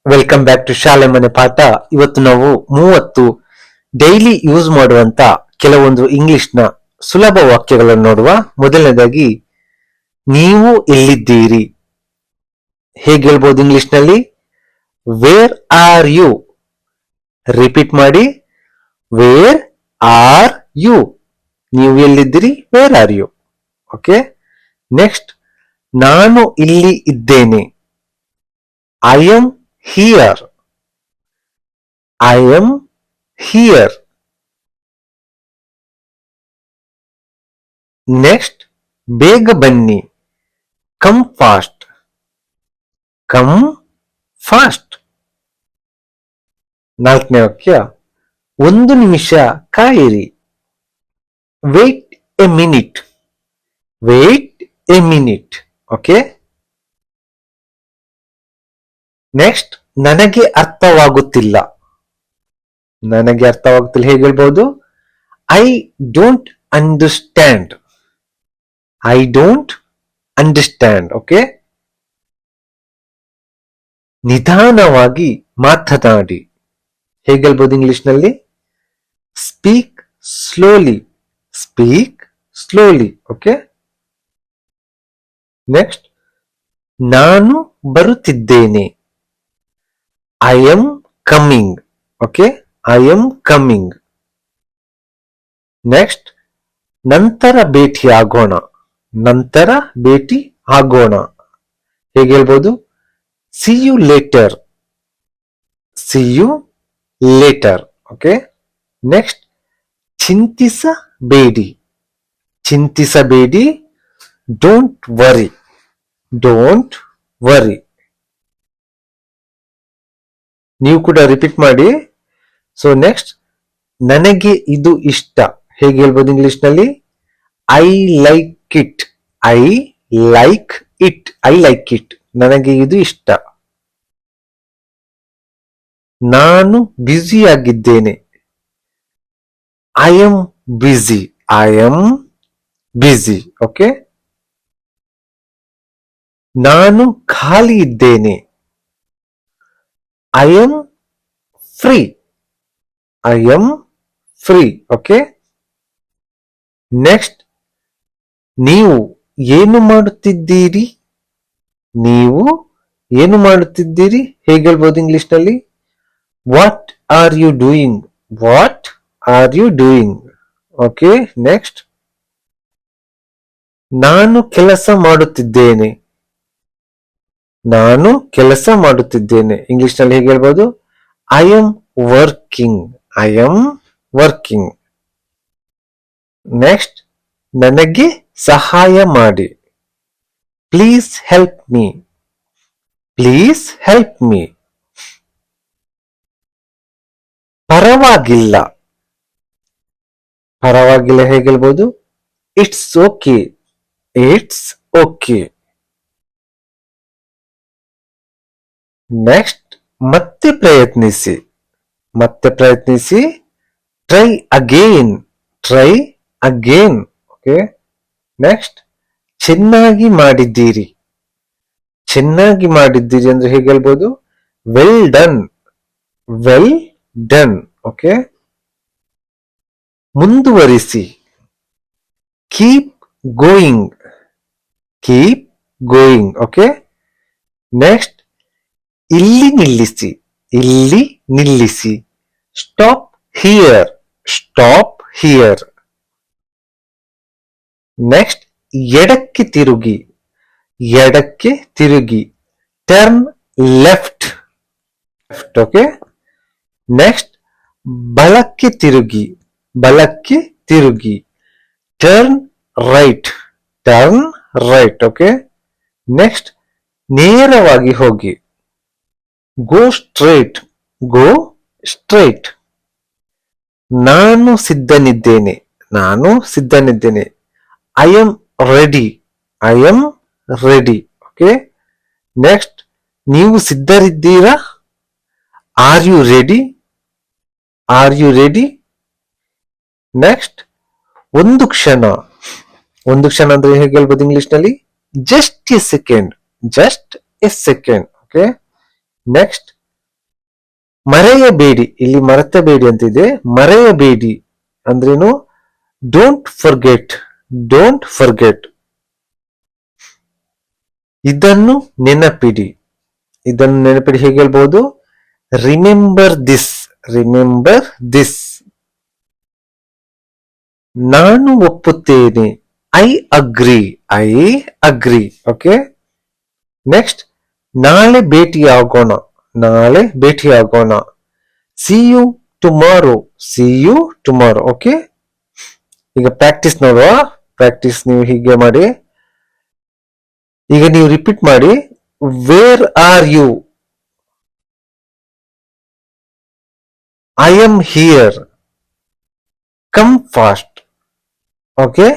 Welcome back to ಶಾಲೆ ಮನೆ ಪಾಠ. ಇವತ್ತು ನಾವು 30 ಡೈಲಿ ಯೂಸ್ ಮಾಡುವಂತ ಕೆಲವೊಂದು ಇಂಗ್ಲಿಷ್ನ ಸುಲಭ ವಾಕ್ಯಗಳನ್ನು ನೋಡುವ. ಮೊದಲನೇದಾಗಿ, ನೀವು ಎಲ್ಲಿದ್ದೀರಿ ಹೇಗೆ ಹೇಳ್ಬೋದು ಇಂಗ್ಲಿಷ್ ನಲ್ಲಿ? Where are you. ರಿಪೀಟ್ ಮಾಡಿ, ವೇರ್ ಆರ್ ಯು. ನೀವು ಎಲ್ಲಿದ್ದೀರಿ? Where are you. Okay. Next, ನಾನು ಇಲ್ಲಿ ಇದ್ದೇನೆ. I am here. I am here. Next, ಬೇಗ ಬನ್ನಿ. Come fast. Come fast. ನಾಲ್ಕನೇ ವಾಕ್ಯ, ಒಂದು ನಿಮಿಷ ಕಾಯಿರಿ. Wait a minute. Wait a minute. Okay. Next, ನನಗೆ ಅರ್ಥವಾಗುತ್ತಿಲ್ಲ. ನನಗೆ ಅರ್ಥವಾಗುತ್ತಿಲ್ಲ ಹೇಗೆ ಹೇಳ್ಬಹುದು? I don't understand. I don't understand. Okay. ನಿಧಾನವಾಗಿ ಮಾತನಾಡಿ ಹೇಗೆ ಹೇಳ್ಬೋದು ಇಂಗ್ಲಿಷ್ ನಲ್ಲಿ? Speak slowly. Speak slowly. Okay. Next, ನಾನು ಬರುತ್ತಿದ್ದೇನೆ. I am coming. Okay. I am coming. Next, ನಂತರ ಭೇಟಿ ಆಗೋಣ. ನಂತರ ಭೇಟಿ ಆಗೋಣ ಹೇಗೆ ಹೇಳ್ಬೋದು? See you later. See you later. Okay. Next, ಚಿಂತಿಸಬೇಡಿ. ಚಿಂತಿಸಬೇಡಿ. Don't worry. Don't worry. ನೀವು ಕೂಡ ರಿಪೀಟ್ ಮಾಡಿ. ಸೊ ನೆಕ್ಸ್ಟ್, ನನಗೆ ಇದು ಇಷ್ಟ ಹೇಗೆ ಹೇಳ್ಬೋದು ಇಂಗ್ಲಿಷ್ ನಲ್ಲಿ? I like it. I like it. I like it. ನನಗೆ ಇದು ಇಷ್ಟ. ನಾನು ಬ್ಯುಸಿ ಆಗಿದ್ದೇನೆ. I am busy. I am busy. Okay. ನಾನು ಖಾಲಿ ಇದ್ದೇನೆ. I am free. I am free. Okay. Next, ನೀವು ಏನು ಮಾಡುತ್ತಿದ್ದೀರಿ? ನೀವು ಏನು ಮಾಡುತ್ತಿದ್ದೀರಿ ಹೇಗೆ ಹೇಳ್ಬೋದು ಇಂಗ್ಲಿಷ್ ನಲ್ಲಿ? What are you doing? What are you doing? Okay. Next, ನಾನು ಕೆಲಸ ಮಾಡುತ್ತಿದ್ದೇನೆ. ನಾನು ಕೆಲಸ ಮಾಡುತ್ತಿದ್ದೇನೆ ಇಂಗ್ಲಿಷ್ ನಲ್ಲಿ ಹೇಗೆ ಹೇಳ್ಬೋದು? I am working. I am working. Next, ನನಗೆ ಸಹಾಯ ಮಾಡಿ. Please help me. Please help me. ಪರವಾಗಿಲ್ಲ. ಪರವಾಗಿಲ್ಲ ಹೇಗೆ ಹೇಳ್ಬೋದು? It's okay. It's okay. Next, ಮತ್ತೆ ಪ್ರಯತ್ನಿಸಿ. ಮತ್ತೆ ಪ್ರಯತ್ನಿಸಿ. Try again. Try again. Okay. Next, ಚೆನ್ನಾಗಿ ಮಾಡಿದ್ದೀರಿ. ಚೆನ್ನಾಗಿ ಮಾಡಿದ್ದೀರಿ ಅಂದ್ರೆ ಹೇಗೆ ಹೇಳ್ಬೋದು? Well done. Well done. Okay. ಮುಂದುವರಿಸಿ. Keep going. Keep going. Okay. Next, ಇಲ್ಲಿ ನಿಲ್ಲಿಸಿ. ಇಲ್ಲಿ ನಿಲ್ಲಿಸಿ. Stop here. Stop here. Next, ಎಡಕ್ಕೆ ತಿರುಗಿ. ಎಡಕ್ಕೆ ತಿರುಗಿ. Turn left. Left. Okay. Next, ಬಲಕ್ಕೆ ತಿರುಗಿ. ಬಲಕ್ಕೆ ತಿರುಗಿ. Turn right. Turn right. Okay. Next, ನೇರವಾಗಿ ಹೋಗಿ. Go straight. Go straight. ನಾನು ಸಿದ್ಧನಿದ್ದೇನೆ. ನಾನು ಸಿದ್ಧನಿದ್ದೇನೆ. I am ready. I am ready. Okay. Next, ನೀವು ಸಿದ್ಧರಿದ್ದೀರಾ? Are you ready? Are you ready? Next, ಒಂದು ಕ್ಷಣ. ಒಂದು ಕ್ಷಣ ಅಂದ್ರೆ ಹೇಗೆ ಹೇಳ್ಬೋದು ಇಂಗ್ಲಿಷ್ ನಲ್ಲಿ? Just a second. Just a second. Okay. Next, ಮರೆಯಬೇಡಿ, ಇಲ್ಲಿ ಮರೆತಬೇಡಿ ಅಂತಿದೆ, ಮರೆಯಬೇಡಿ ಅಂದ್ರೇನು? Don't forget, don't forget. ಇದನ್ನು ನೆನಪಿಡಿ, ಇದನ್ನು ನೆನಪಿಡಿ ಹೇಗೆ ಹೇಳ್ಬಹುದು? Remember this, remember this. ನಾನು ಒಪ್ಪುತ್ತೇನೆ, I agree, I agree. Okay, next ನಾಳೆ ಭೇಟಿಯಾಗೋಣ, ನಾಳೆ ಭೇಟಿಯಾಗೋಣ. See you tomorrow, see you tomorrow. Okay, ಈಗ ಪ್ರಾಕ್ಟೀಸ್ ನೋಡುವ. ಪ್ರಾಕ್ಟೀಸ್ ನೀವು ಹೀಗೆ ಮಾಡಿ. ಈಗ ನೀವು ರಿಪೀಟ್ ಮಾಡಿ. Where are you? I am here. Come fast. Okay,